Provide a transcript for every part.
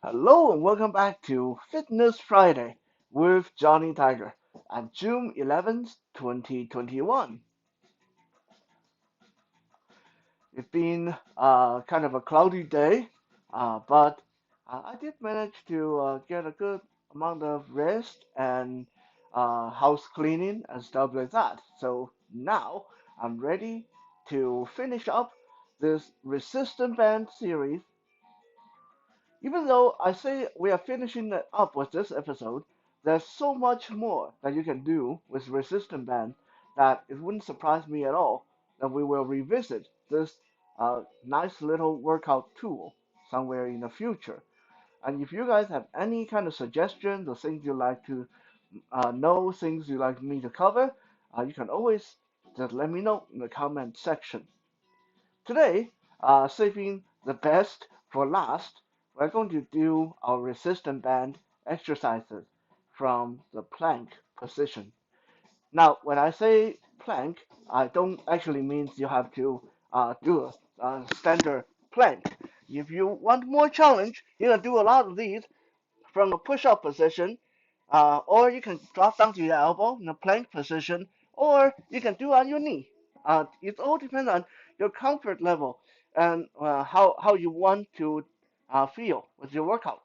Hello and welcome back to Fitness Friday with Johnny Tiger on June 11th, 2021. It's been kind of a cloudy day, but I did manage to get a good amount of rest and house cleaning and stuff like that. So now I'm ready to finish up this resistant band series. Even though I say we are finishing it up with this episode, there's so much more that you can do with resistant band that it wouldn't surprise me at all that we will revisit this nice little workout tool somewhere in the future. And if you guys have any kind of suggestions or things you like to know, things you like me to cover, you can always just let me know in the comment section. Today, saving the best for last, we're going to do our resistance band exercises from the plank position. Now, when I say plank, I don't actually mean you have to do a standard plank. If you want more challenge, you can do a lot of these from a push-up position, or you can drop down to your elbow in a plank position, or you can do on your knee. It all depends on your comfort level and how you want to feel with your workout.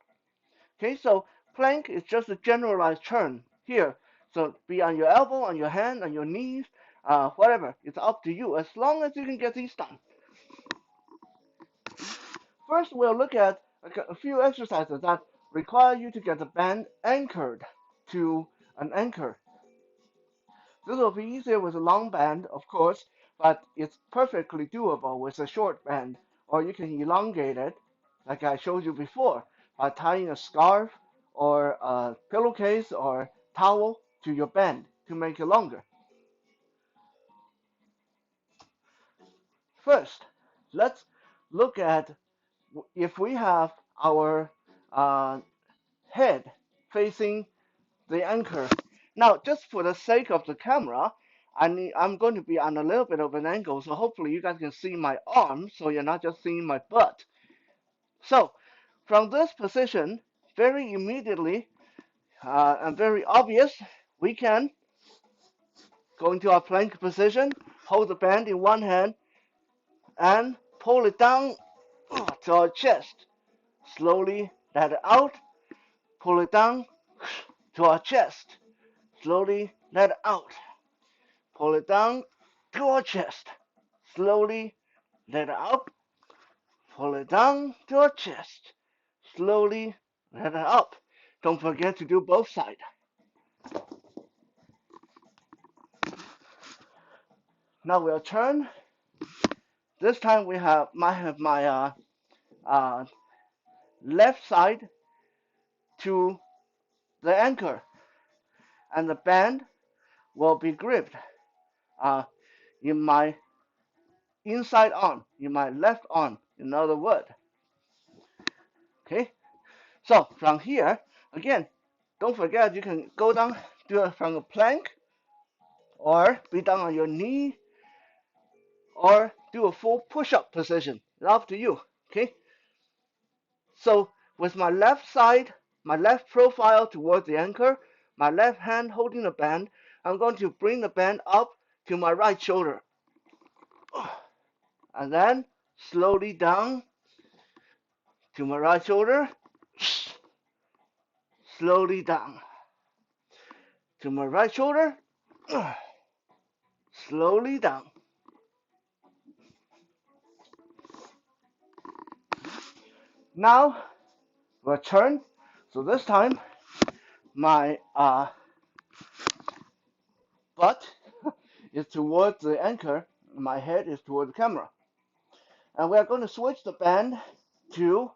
Okay, so plank is just a generalized term here. So be on your elbow, on your hand, on your knees, whatever. It's up to you as long as you can get these done. First, we'll look at a few exercises that require you to get the band anchored to an anchor. This will be easier with a long band, of course, but it's perfectly doable with a short band, or you can elongate it, like I showed you before, by tying a scarf or a pillowcase or towel to your band to make it longer. First, let's look at if we have our uh, head facing the anchor. Now, just for the sake of the camera, I'm going to be on a little bit of an angle, so hopefully you guys can see my arm, so you're not just seeing my butt. So, from this position, very immediately and very obvious, we can go into our plank position, hold the band in one hand, and pull it down to our chest. Slowly let it out, pull it down to our chest. Slowly let it out. Pull it down to our chest. Slowly let it up. Pull it down to our chest. Slowly let it up. Don't forget to do both sides. Now we'll turn. This time we have my uh, left side to the anchor, and the band will be gripped uh, in my inside arm, in my left arm, in other words. Okay, so from here, again, don't forget you can go down, do it from a plank, or be down on your knee, or do a full push-up position. It's up to you. Okay, so with my left side, my left profile towards the anchor, my left hand holding the band, I'm going to bring the band up to my right shoulder. And then slowly down to my right shoulder, slowly down to my right shoulder, slowly down. Now return. So this time my butt is towards the anchor, my head is toward the camera. And we are going to switch the band to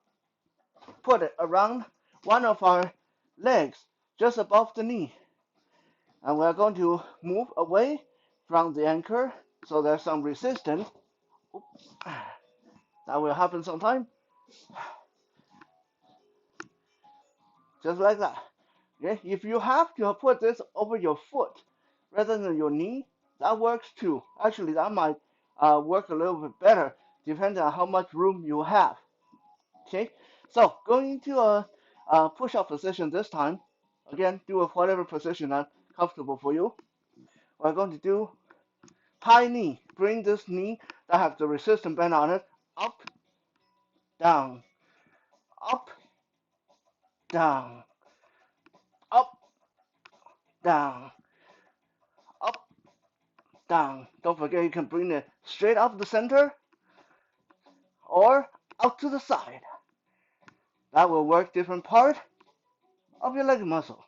put it around one of our legs, just above the knee. And we are going to move away from the anchor so there's some resistance. That will happen sometime. Just like that. Okay? If you have to put this over your foot rather than your knee, that works too. Actually, that might work a little bit better depending on how much room you have. Okay? So going into a push-up position this time. Again, do a whatever position that's comfortable for you. We're going to do high knee. Bring this knee that has the resistance band on it up, down, up, down, up, down, up, down. Don't forget you can bring it straight up the center or out to the side. That will work different part of your leg muscle.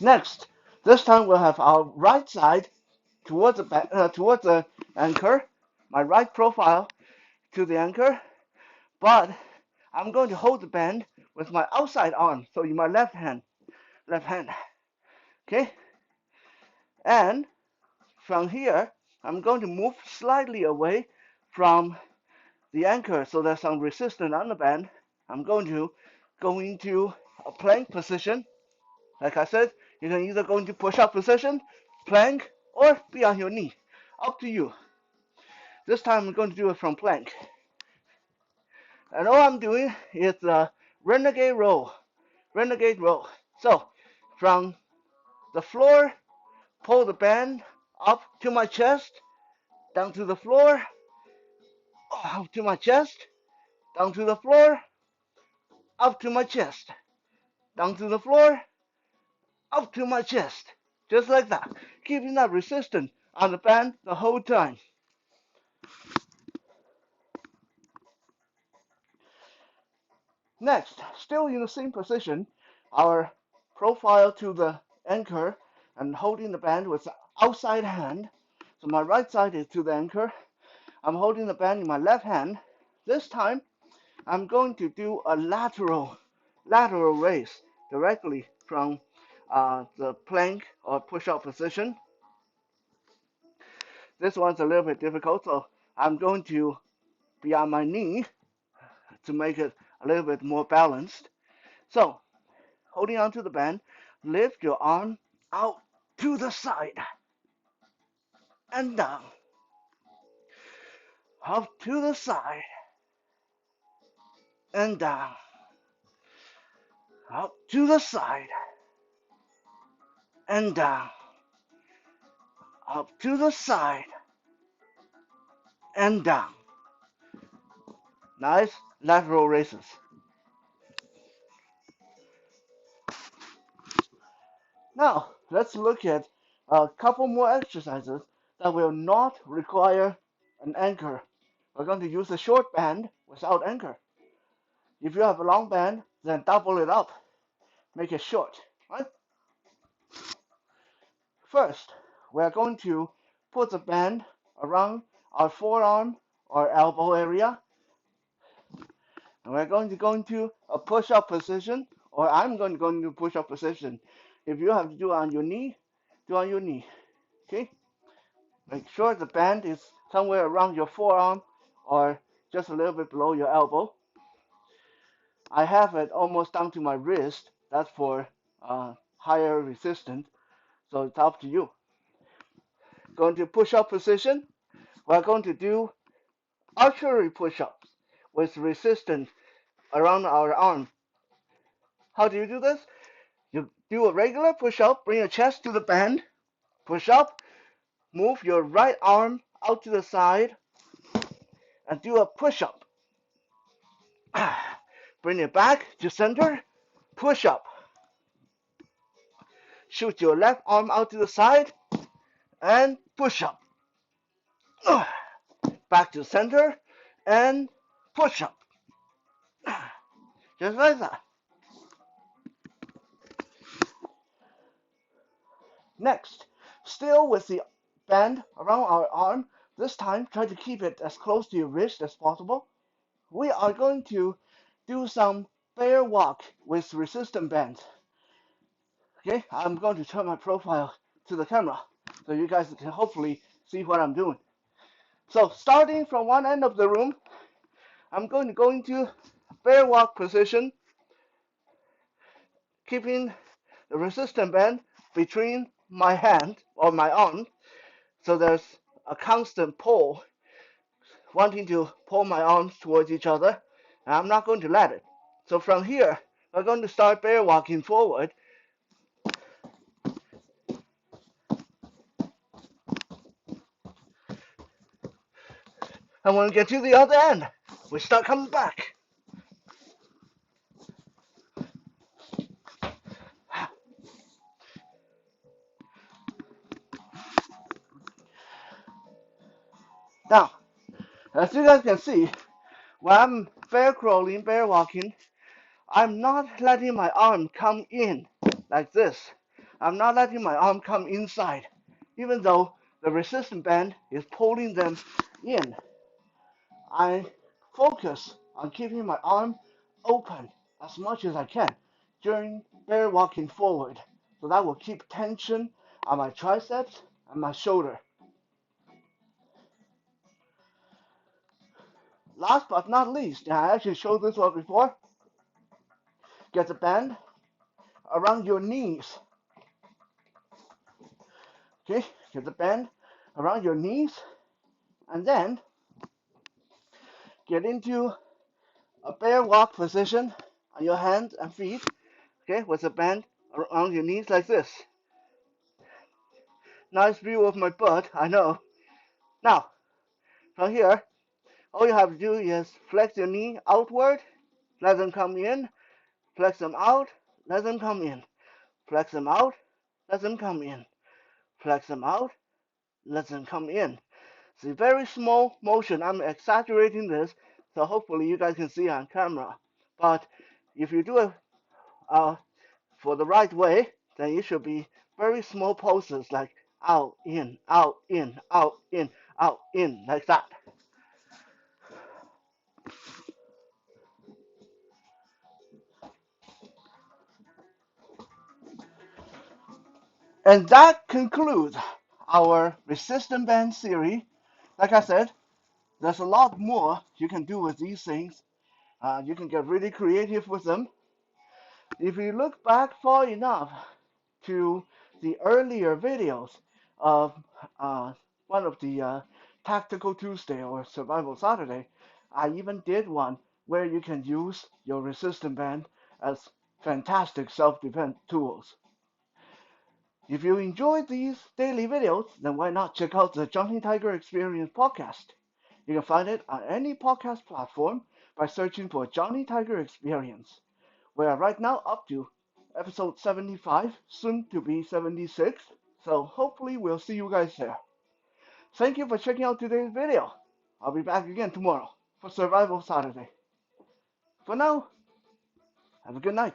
Next, this time we'll have our right side towards the anchor, my right profile to the anchor, but I'm going to hold the band with my outside arm, so in my left hand, okay? And from here, I'm going to move slightly away from the anchor, so there's some resistance on the band. I'm going to go into a plank position. Like I said, you can either go into push-up position, plank, or be on your knee. Up to you. This time I'm going to do it from plank. And all I'm doing is a renegade roll. Renegade roll. So, from the floor, pull the band up to my chest, down to the floor, up to my chest, down to the floor, up to my chest, down to the floor, up to my chest. Just like that. Keeping that resistance on the band the whole time. Next, still in the same position, our profile to the anchor and holding the band with the outside hand. So my right side is to the anchor. I'm holding the band in my left hand. This time, I'm going to do a lateral raise directly from the plank or push-up position. This one's a little bit difficult, so I'm going to be on my knee to make it a little bit more balanced. So, holding onto the band, lift your arm out to the side and down, up to the side and down, up to the side and down, up to the side and down. Nice lateral raises. Now, let's look at a couple more exercises that will not require an anchor. We're going to use a short band without anchor. If you have a long band, then double it up. Make it short, right? First, we're going to put the band around our forearm or elbow area. And we're going to go into a push-up position, or I'm going to go into push-up position. If you have to do it on your knee, do on your knee. Okay? Make sure the band is somewhere around your forearm or just a little bit below your elbow. I have it almost down to my wrist. That's for higher resistance. So it's up to you. Going to push-up position. We're going to do archery push-ups with resistance around our arm. How do you do this? You do a regular push-up, bring your chest to the band, push up, move your right arm out to the side, and do a push-up. Bring it back to center, push up. Shoot your left arm out to the side, and push up. Back to center, and push up. Just like that. Next, still with the band around our arm, this time try to keep it as close to your wrist as possible. We are going to do some bear walk with resistance bands. Okay, I'm going to turn my profile to the camera so you guys can hopefully see what I'm doing. So starting from one end of the room, I'm going to go into bear walk position, keeping the resistance band between my hand or my arm. So there's a constant pull, wanting to pull my arms towards each other, and I'm not going to let it. So from here, we're going to start bear walking forward. And when we get to the other end, we start coming back. Now, as you guys can see, when I'm bear crawling, bear walking, I'm not letting my arm come in like this. I'm not letting my arm come inside, even though the resistance band is pulling them in. I focus on keeping my arm open as much as I can during bear walking forward. So that will keep tension on my triceps and my shoulder. Last but not least, and I actually showed this one before, get the band around your knees. Okay, get the band around your knees, and then get into a bear walk position on your hands and feet. Okay, with the band around your knees like this. Nice view of my butt, I know. Now, from here, all you have to do is flex your knee outward, let them come in, flex them out, let them come in, flex them out, let them come in, flex them out, let them come in. It's a very small motion. I'm exaggerating this, so hopefully you guys can see on camera. But if you do it for the right way, then it should be very small pulses like out, in, out, in, out, in, out, in, like that. And that concludes our resistance band series. Like I said, there's a lot more you can do with these things. You can get really creative with them. If you look back far enough to the earlier videos of one of the Tactical Tuesday or Survival Saturday, I even did one where you can use your resistance band as fantastic self-defense tools. If you enjoyed these daily videos, then why not check out the Johnny Tiger Experience podcast? You can find it on any podcast platform by searching for Johnny Tiger Experience. We are right now up to episode 75, soon to be 76. So hopefully we'll see you guys there. Thank you for checking out today's video. I'll be back again tomorrow for Survival Saturday. For now, have a good night.